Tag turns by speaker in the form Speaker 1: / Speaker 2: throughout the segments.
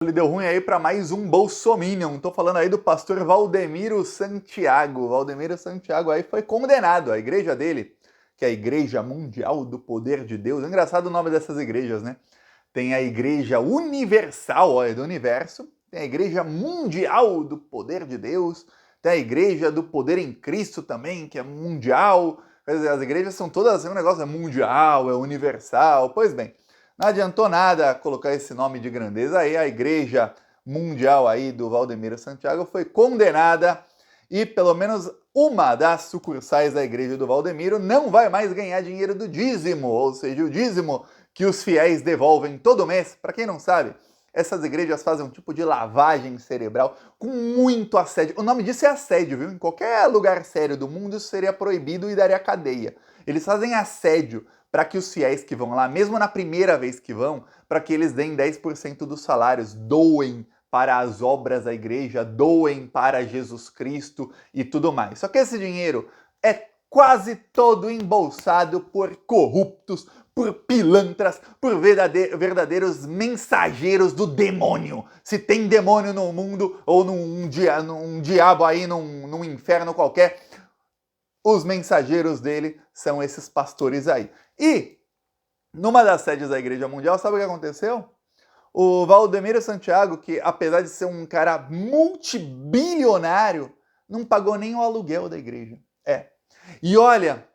Speaker 1: Ele deu ruim aí para mais um bolsominion. Tô falando aí do pastor Valdemiro Santiago. Valdemiro Santiago aí foi condenado. A igreja dele, que é a Igreja Mundial do Poder de Deus. É engraçado o nome dessas igrejas, né? Tem a Igreja Universal, ó, é do universo. Tem a Igreja Mundial do Poder de Deus. Tem a Igreja do Poder em Cristo também, que é mundial. Quer dizer, as igrejas são todas assim, um negócio é mundial, é universal. Pois bem, não adiantou nada colocar esse nome de grandeza aí. A Igreja Mundial aí do Valdemiro Santiago foi condenada e pelo menos uma das sucursais da Igreja do Valdemiro não vai mais ganhar dinheiro do dízimo, ou seja, o dízimo que os fiéis devolvem todo mês. Para quem não sabe, essas igrejas fazem um tipo de lavagem cerebral com muito assédio. O nome disso é assédio, viu? Em qualquer lugar sério do mundo isso seria proibido e daria cadeia. Eles fazem assédio para que os fiéis que vão lá, mesmo na primeira vez que vão, para que eles deem 10% dos salários, doem para as obras da igreja, doem para Jesus Cristo e tudo mais. Só que esse dinheiro é quase todo embolsado por corruptos, por pilantras, por verdadeiros mensageiros do demônio. Se tem demônio no mundo, ou num diabo aí, num inferno qualquer, os mensageiros dele são esses pastores aí. E, numa das sedes da Igreja Mundial, sabe o que aconteceu? O Valdemiro Santiago, que apesar de ser um cara multibilionário, não pagou nem o aluguel da igreja. E olha,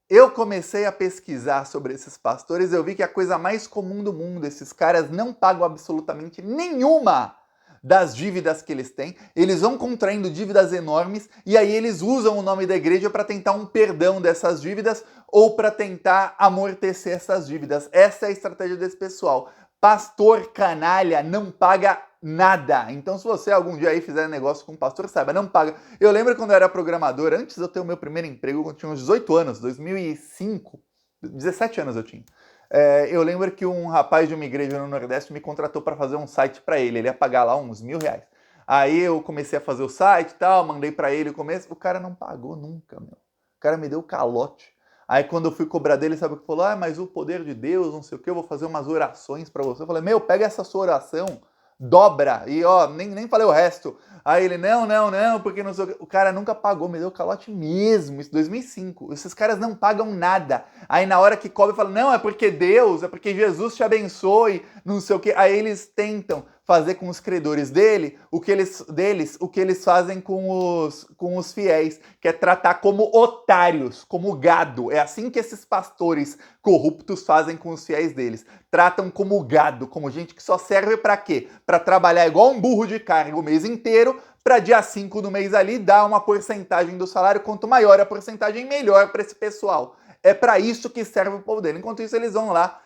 Speaker 1: eu comecei a pesquisar sobre esses pastores, eu vi que é a coisa mais comum do mundo, esses caras não pagam absolutamente nenhuma das dívidas que eles têm, eles vão contraindo dívidas enormes e aí eles usam o nome da igreja para tentar um perdão dessas dívidas ou para tentar amortecer essas dívidas. Essa é a estratégia desse pessoal. Pastor canalha não paga nada. Então, se você algum dia aí fizer negócio com um pastor, saiba, não paga. Eu lembro quando eu era programador, antes de eu ter o meu primeiro emprego, quando eu tinha uns 18 anos, 2005, 17 anos eu tinha. Eu lembro que um rapaz de uma igreja no Nordeste me contratou para fazer um site para ele. Ele ia pagar lá uns R$ 1.000. Aí eu comecei a fazer o site e tal, mandei para ele o começo. O cara não pagou nunca, meu. O cara me deu calote. Aí quando eu fui cobrar dele, sabe o que falou? Ah, mas o poder de Deus, não sei o que, eu vou fazer umas orações para você. Eu falei, meu, pega essa sua oração, dobra, e ó, nem falei o resto. Aí ele, não, porque não sei o que. O cara nunca pagou, me deu calote mesmo, isso 2005. Esses caras não pagam nada. Aí na hora que cobra, fala, não, é porque Deus, é porque Jesus te abençoe, não sei o que. Aí eles tentam fazer com os credores o que eles fazem com os fiéis, que é tratar como otários, como gado. É assim que esses pastores corruptos fazem com os fiéis deles. Tratam como gado, como gente que só serve para quê? Para trabalhar igual um burro de carga o mês inteiro, para dia 5 do mês ali dar uma porcentagem do salário. Quanto maior a porcentagem, melhor para esse pessoal. É para isso que serve o povo dele. Enquanto isso, eles vão lá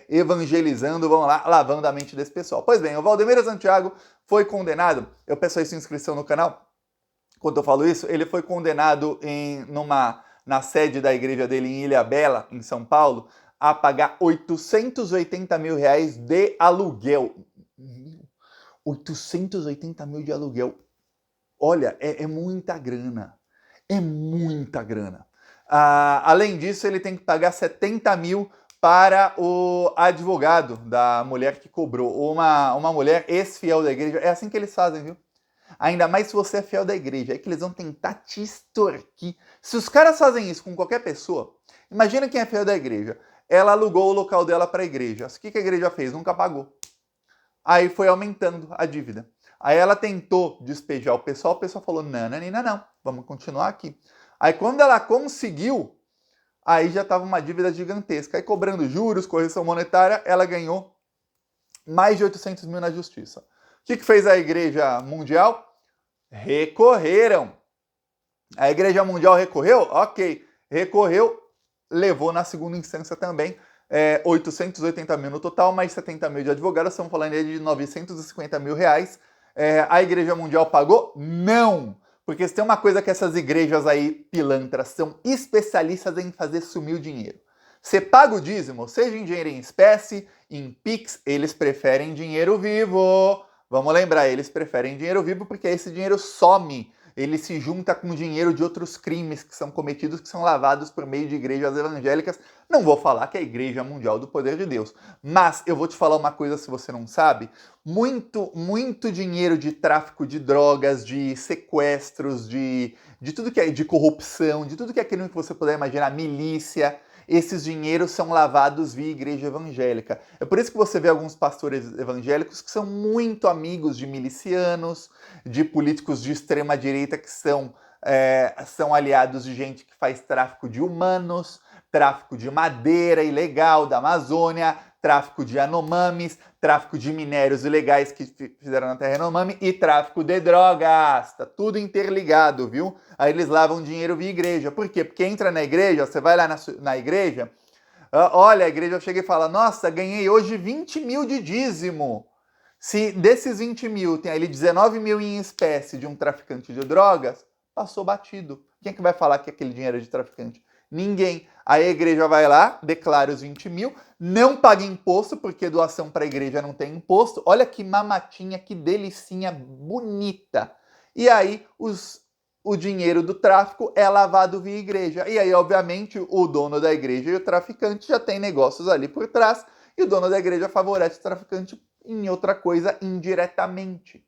Speaker 1: evangelizando, vão lá lavando a mente desse pessoal. Pois bem, o Valdemiro Santiago foi condenado. Eu peço aí sua inscrição no canal. Quando eu falo isso, ele foi condenado na sede da igreja dele em Ilhabela, em São Paulo, a pagar R$ 880 mil de aluguel. 880 mil de aluguel. Olha, é muita grana. É muita grana. Além disso, ele tem que pagar 70 mil para o advogado da mulher que cobrou. Uma mulher ex-fiel da igreja. É assim que eles fazem, viu? Ainda mais se você é fiel da igreja. É que eles vão tentar te extorquir. Se os caras fazem isso com qualquer pessoa, imagina quem é fiel da igreja. Ela alugou o local dela para a igreja. O que a igreja fez? Nunca pagou. Aí foi aumentando a dívida. Aí ela tentou despejar o pessoal falou, não, vamos continuar aqui. Aí quando ela conseguiu, aí já estava uma dívida gigantesca. Aí cobrando juros, correção monetária, ela ganhou mais de 800 mil na justiça. O que fez a Igreja Mundial? Recorreram. A Igreja Mundial recorreu? Ok. Recorreu, levou na segunda instância também 880 mil no total, mais 70 mil de advogados, estamos falando aí de 950 mil reais. A Igreja Mundial pagou? Não! Porque se tem uma coisa que essas igrejas aí, pilantras, são especialistas em fazer sumir o dinheiro. Você paga o dízimo, seja em dinheiro em espécie, em Pix, eles preferem dinheiro vivo. Vamos lembrar, eles preferem dinheiro vivo porque esse dinheiro some ele se junta com dinheiro de outros crimes que são cometidos, que são lavados por meio de igrejas evangélicas. Não vou falar que é a Igreja Mundial do Poder de Deus, mas eu vou te falar uma coisa se você não sabe. Muito dinheiro de tráfico de drogas, de sequestros, de tudo que é de corrupção, de tudo que é aquilo que você puder imaginar, milícia, esses dinheiros são lavados via igreja evangélica. É por isso que você vê alguns pastores evangélicos que são muito amigos de milicianos, de políticos de extrema direita que são aliados de gente que faz tráfico de humanos, tráfico de madeira ilegal da Amazônia, tráfico de Yanomamis, tráfico de minérios ilegais que fizeram na terra Yanomami e tráfico de drogas. Tá tudo interligado, viu? Aí eles lavam dinheiro via igreja. Por quê? Porque entra na igreja, você vai lá na igreja, olha, a igreja chega e fala, nossa, ganhei hoje 20 mil de dízimo. Se desses 20 mil tem ali 19 mil em espécie de um traficante de drogas, passou batido. Quem é que vai falar que aquele dinheiro é de traficante? Ninguém. Aí a igreja vai lá, declara os 20 mil, não paga imposto, porque doação para a igreja não tem imposto. Olha que mamatinha, que delicinha bonita. E aí o dinheiro do tráfico é lavado via igreja. E aí, obviamente, o dono da igreja e o traficante já tem negócios ali por trás, e o dono da igreja favorece o traficante em outra coisa indiretamente.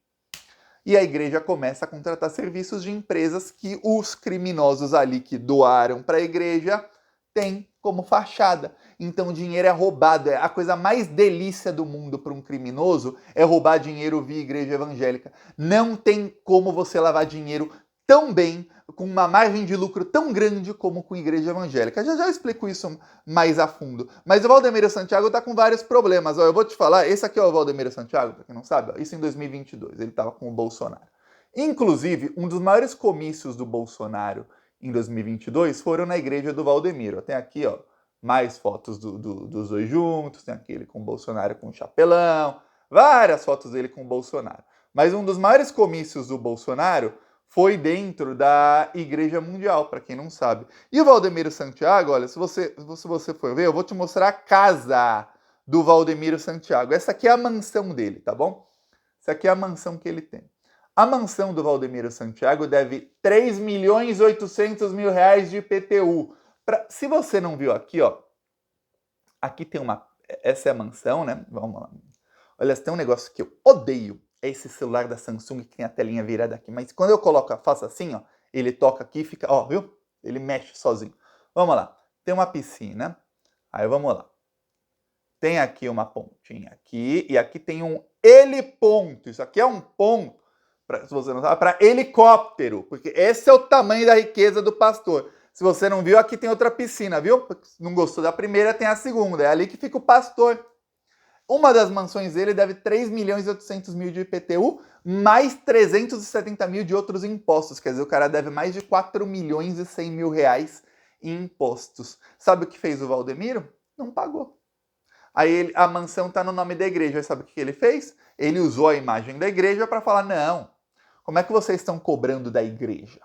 Speaker 1: E a igreja começa a contratar serviços de empresas que os criminosos ali que doaram para a igreja têm como fachada. Então o dinheiro é roubado. É a coisa mais delícia do mundo para um criminoso é roubar dinheiro via igreja evangélica. Não tem como você lavar dinheiro tão bem, com uma margem de lucro tão grande como com a igreja evangélica. Já eu explico isso mais a fundo. Mas o Valdemiro Santiago está com vários problemas. Eu vou te falar, esse aqui é o Valdemiro Santiago, para quem não sabe, isso em 2022, ele estava com o Bolsonaro. Inclusive, um dos maiores comícios do Bolsonaro em 2022 foram na igreja do Valdemiro. Tem aqui, ó, mais fotos dos dois juntos, tem aquele com o Bolsonaro com o chapelão, várias fotos dele com o Bolsonaro. Mas um dos maiores comícios do Bolsonaro foi dentro da Igreja Mundial, para quem não sabe. E o Valdemiro Santiago, olha, se você for ver, eu vou te mostrar a casa do Valdemiro Santiago. Essa aqui é a mansão dele, tá bom? Essa aqui é a mansão que ele tem. A mansão do Valdemiro Santiago deve 3.800.000 reais de IPTU. Se você não viu aqui, ó, aqui tem uma... Essa é a mansão, né? Vamos lá. Olha, tem um negócio que eu odeio. É esse celular da Samsung que tem a telinha virada aqui. Mas quando eu faço assim, ó, ele toca aqui e fica, ó, viu? Ele mexe sozinho. Vamos lá. Tem uma piscina. Aí vamos lá. Tem aqui uma pontinha aqui. E aqui tem um heliponto. Isso aqui é um ponto, se você não sabe, para helicóptero. Porque esse é o tamanho da riqueza do pastor. Se você não viu, aqui tem outra piscina, viu? Se não gostou da primeira, tem a segunda. É ali que fica o pastor. Uma das mansões dele deve 3.800.000 de IPTU, mais 370 mil de outros impostos. Quer dizer, o cara deve mais de 4.100.000 reais em impostos. Sabe o que fez o Valdemiro? Não pagou. Aí a mansão está no nome da igreja. Aí sabe o que ele fez? Ele usou a imagem da igreja para falar, não, como é que vocês estão cobrando da igreja?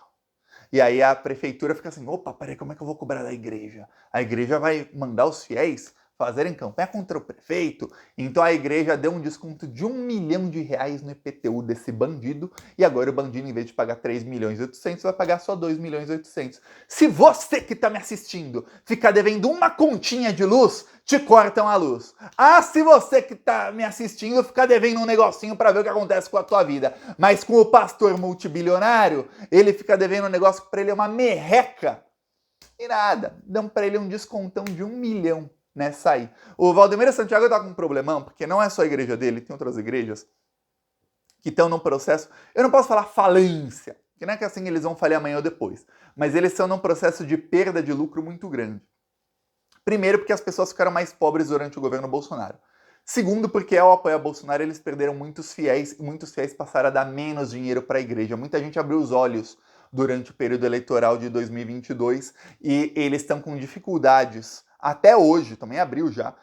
Speaker 1: E aí a prefeitura fica assim, opa, peraí, como é que eu vou cobrar da igreja? A igreja vai mandar os fiéis fazerem campanha contra o prefeito, então a igreja deu um desconto de 1 milhão de reais no IPTU desse bandido, e agora o bandido, em vez de pagar 3.800.000, vai pagar só 2.800.000. Se você que está me assistindo ficar devendo uma continha de luz, te cortam a luz. Ah, se você que está me assistindo ficar devendo um negocinho para ver o que acontece com a tua vida, mas com o pastor multibilionário, ele fica devendo um negócio que para ele é uma merreca, e nada, dão para ele um descontão de 1 milhão. Nessa aí. O Valdemiro Santiago está com um problemão, porque não é só a igreja dele, tem outras igrejas que estão num processo, eu não posso falar falência, que não é que assim eles vão falhar amanhã ou depois, mas eles estão num processo de perda de lucro muito grande. Primeiro, porque as pessoas ficaram mais pobres durante o governo Bolsonaro. Segundo, porque ao apoiar Bolsonaro eles perderam muitos fiéis, e muitos fiéis passaram a dar menos dinheiro para a igreja. Muita gente abriu os olhos durante o período eleitoral de 2022 e eles estão com dificuldades até hoje, também abriu já,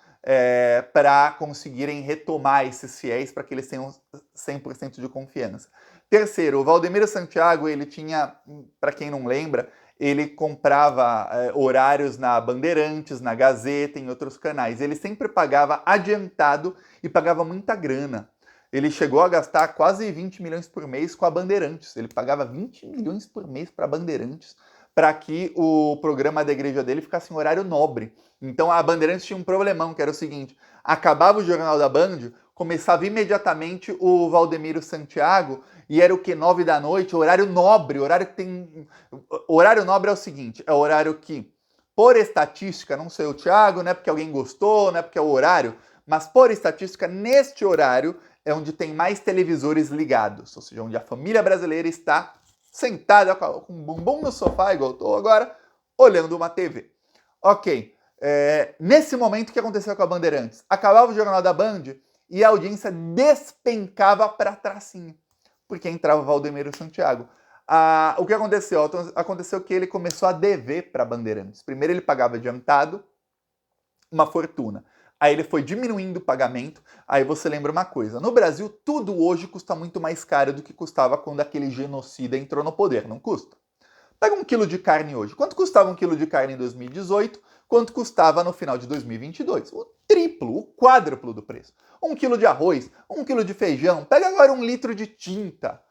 Speaker 1: para conseguirem retomar esses fiéis, para que eles tenham 100% de confiança. Terceiro, o Valdemiro Santiago, ele tinha, para quem não lembra, ele comprava horários na Bandeirantes, na Gazeta, em outros canais. Ele sempre pagava adiantado e pagava muita grana. ele chegou a gastar quase 20 milhões por mês com a Bandeirantes. Ele pagava 20 milhões por mês para a Bandeirantes, para que o programa da igreja dele ficasse em horário nobre. Então a Bandeirantes tinha um problemão, que era o seguinte: acabava o Jornal da Band, começava imediatamente o Valdemiro Santiago, e era o que? 9 da noite, horário nobre, horário que tem... Horário nobre é o seguinte, é o horário que, por estatística, não sei o Thiago, não é porque alguém gostou, não é porque é o horário, mas por estatística, neste horário é onde tem mais televisores ligados, ou seja, onde a família brasileira está sentada com um bumbum no sofá, igual eu estou agora, olhando uma TV. Ok, nesse momento, o que aconteceu com a Bandeirantes? Acabava o Jornal da Band e a audiência despencava para tracinho, porque entrava o Valdemiro Santiago. O que aconteceu? Aconteceu que ele começou a dever para a Bandeirantes. Primeiro ele pagava adiantado uma fortuna. Aí ele foi diminuindo o pagamento. Aí você lembra uma coisa: no Brasil, tudo hoje custa muito mais caro do que custava quando aquele genocida entrou no poder, não custa? Pega 1 quilo de carne hoje. Quanto custava 1 quilo de carne em 2018? Quanto custava no final de 2022? O triplo, o quádruplo do preço. 1 quilo de arroz, 1 quilo de feijão. Pega agora 1 litro de tinta,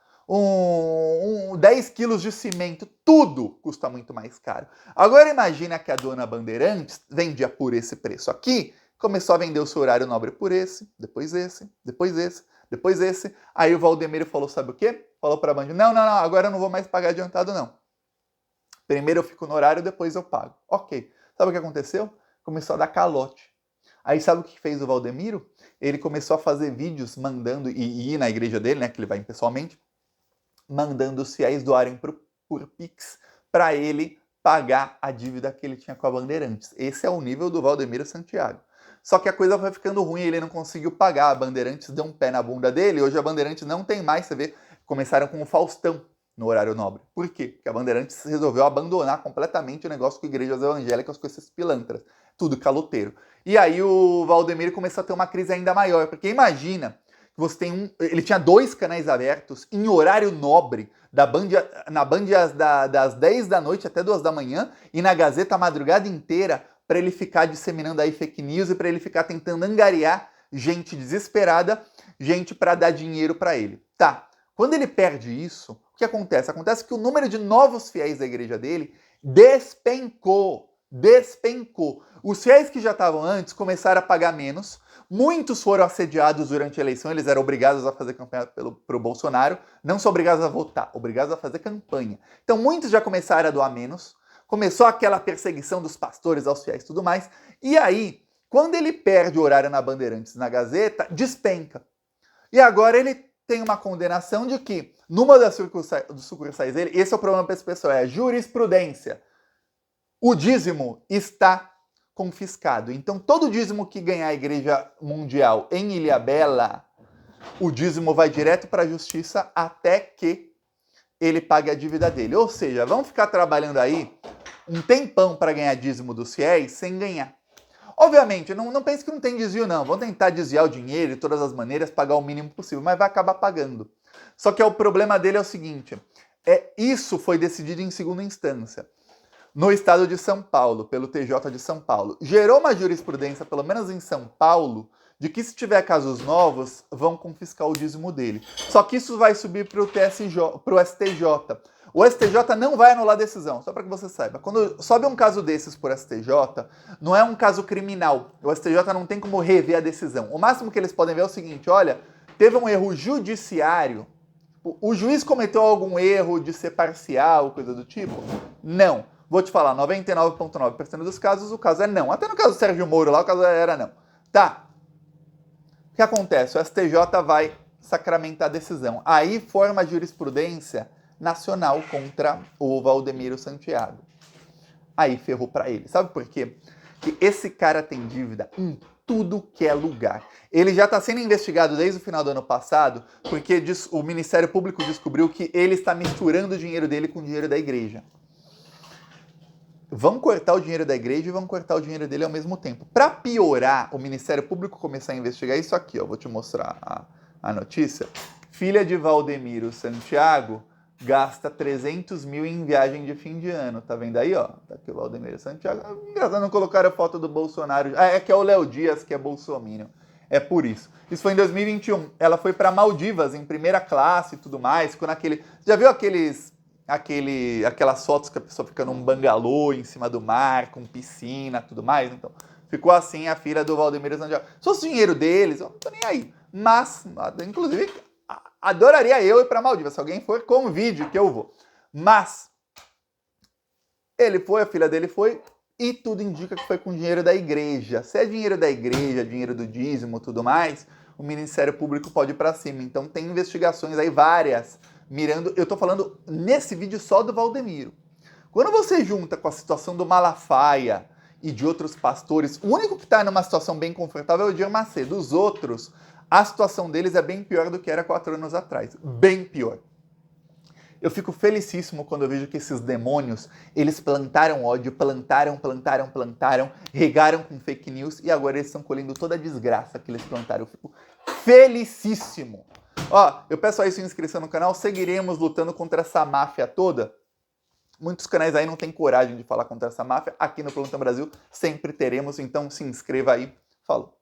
Speaker 1: 10 quilos de cimento. Tudo custa muito mais caro. Agora imagina que a dona Bandeirantes vendia por esse preço aqui, começou a vender o seu horário nobre por esse, depois esse, depois esse, depois esse. Aí o Valdemiro falou, sabe o quê? Falou para a Band: não, agora eu não vou mais pagar adiantado não. Primeiro eu fico no horário, depois eu pago. Ok. Sabe o que aconteceu? Começou a dar calote. Aí sabe o que fez o Valdemiro? Ele começou a fazer vídeos mandando, e ir na igreja dele, né, que ele vai pessoalmente, mandando os fiéis doarem por Pix para ele pagar a dívida que ele tinha com a Bandeirantes. Esse é o nível do Valdemiro Santiago. Só que a coisa foi ficando ruim, ele não conseguiu pagar, a Bandeirantes deu um pé na bunda dele, hoje a Bandeirantes não tem mais, você vê, começaram com o Faustão no horário nobre. Por quê? Porque a Bandeirantes resolveu abandonar completamente o negócio com igrejas evangélicas, com esses pilantras, tudo caloteiro. E aí o Valdemiro começou a ter uma crise ainda maior, porque imagina que você tem ele tinha 2 canais abertos em horário nobre, na Band das 10 da noite até 2 da manhã, e na Gazeta a madrugada inteira, para ele ficar disseminando aí fake news e para ele ficar tentando angariar gente desesperada, gente para dar dinheiro para ele. Tá, quando ele perde isso, o que acontece? Acontece que o número de novos fiéis da igreja dele despencou. Os fiéis que já estavam antes começaram a pagar menos, muitos foram assediados durante a eleição, eles eram obrigados a fazer campanha pro Bolsonaro, não são obrigados a votar, obrigados a fazer campanha. Então muitos já começaram a doar menos, começou aquela perseguição dos pastores aos fiéis e tudo mais, e aí, quando ele perde o horário na Bandeirantes, na Gazeta, despenca. E agora ele tem uma condenação de que, numa das sucursais dele, esse é o problema para esse pessoal, é a jurisprudência. O dízimo está confiscado. Então, todo dízimo que ganhar a Igreja Mundial em Ilhabela, o dízimo vai direto para a justiça até que ele pague a dívida dele. Ou seja, vão ficar trabalhando aí um tempão para ganhar dízimo dos fiéis sem ganhar. Obviamente, não pense que não tem desvio, não. Vão tentar desviar o dinheiro de todas as maneiras, pagar o mínimo possível, mas vai acabar pagando. Só que o problema dele é o seguinte, isso foi decidido em segunda instância, no estado de São Paulo, pelo TJ de São Paulo. Gerou uma jurisprudência, pelo menos em São Paulo, de que se tiver casos novos, vão confiscar o dízimo dele. Só que isso vai subir para o STJ. O STJ não vai anular a decisão, só para que você saiba. Quando sobe um caso desses por STJ, não é um caso criminal. O STJ não tem como rever a decisão. O máximo que eles podem ver é o seguinte, olha, teve um erro judiciário, o juiz cometeu algum erro de ser parcial, coisa do tipo? Não. Vou te falar, 99,9% dos casos, o caso é não. Até no caso do Sérgio Moro lá, o caso era não. Tá. O que acontece? O STJ vai sacramentar a decisão. Aí forma a jurisprudência nacional contra o Valdemiro Santiago. Aí ferrou pra ele. Sabe por quê? Porque esse cara tem dívida em tudo que é lugar. Ele já está sendo investigado desde o final do ano passado, porque o Ministério Público descobriu que ele está misturando o dinheiro dele com o dinheiro da igreja. Vão cortar o dinheiro da igreja e vão cortar o dinheiro dele ao mesmo tempo. Para piorar, o Ministério Público começar a investigar isso aqui, ó. Vou te mostrar a notícia. Filha de Valdemiro Santiago gasta 300 mil em viagem de fim de ano. Tá vendo aí, ó? Tá aqui o Valdemiro Santiago. Engraçado, não colocaram a foto do Bolsonaro. É que é o Léo Dias, que é bolsominion. É por isso. Isso foi em 2021. Ela foi para Maldivas em primeira classe e tudo mais. Ficou naquele. Já viu aquelas fotos que a pessoa fica num bangalô em cima do mar, com piscina e tudo mais? Então, ficou assim a filha do Valdemiro Santiago. Se fosse dinheiro deles, eu não tô nem aí. Mas, inclusive, adoraria eu ir para Maldivas. Se alguém for, convide que eu vou. Mas, ele foi, a filha dele foi. E tudo indica que foi com dinheiro da igreja. Se é dinheiro da igreja, dinheiro do dízimo, tudo mais, o Ministério Público pode ir para cima. Então tem investigações aí várias, mirando... Eu tô falando nesse vídeo só do Valdemiro. Quando você junta com a situação do Malafaia e de outros pastores, o único que está numa situação bem confortável é o Edir Macedo. Os outros, a situação deles é bem pior do que era 4 anos atrás. Bem pior. Eu fico felicíssimo quando eu vejo que esses demônios, eles plantaram ódio, plantaram, regaram com fake news e agora eles estão colhendo toda a desgraça que eles plantaram. Eu fico felicíssimo. Ó, eu peço aí sua inscrição no canal, seguiremos lutando contra essa máfia toda. Muitos canais aí não têm coragem de falar contra essa máfia. Aqui no Plantão Brasil sempre teremos, então se inscreva aí. Falou.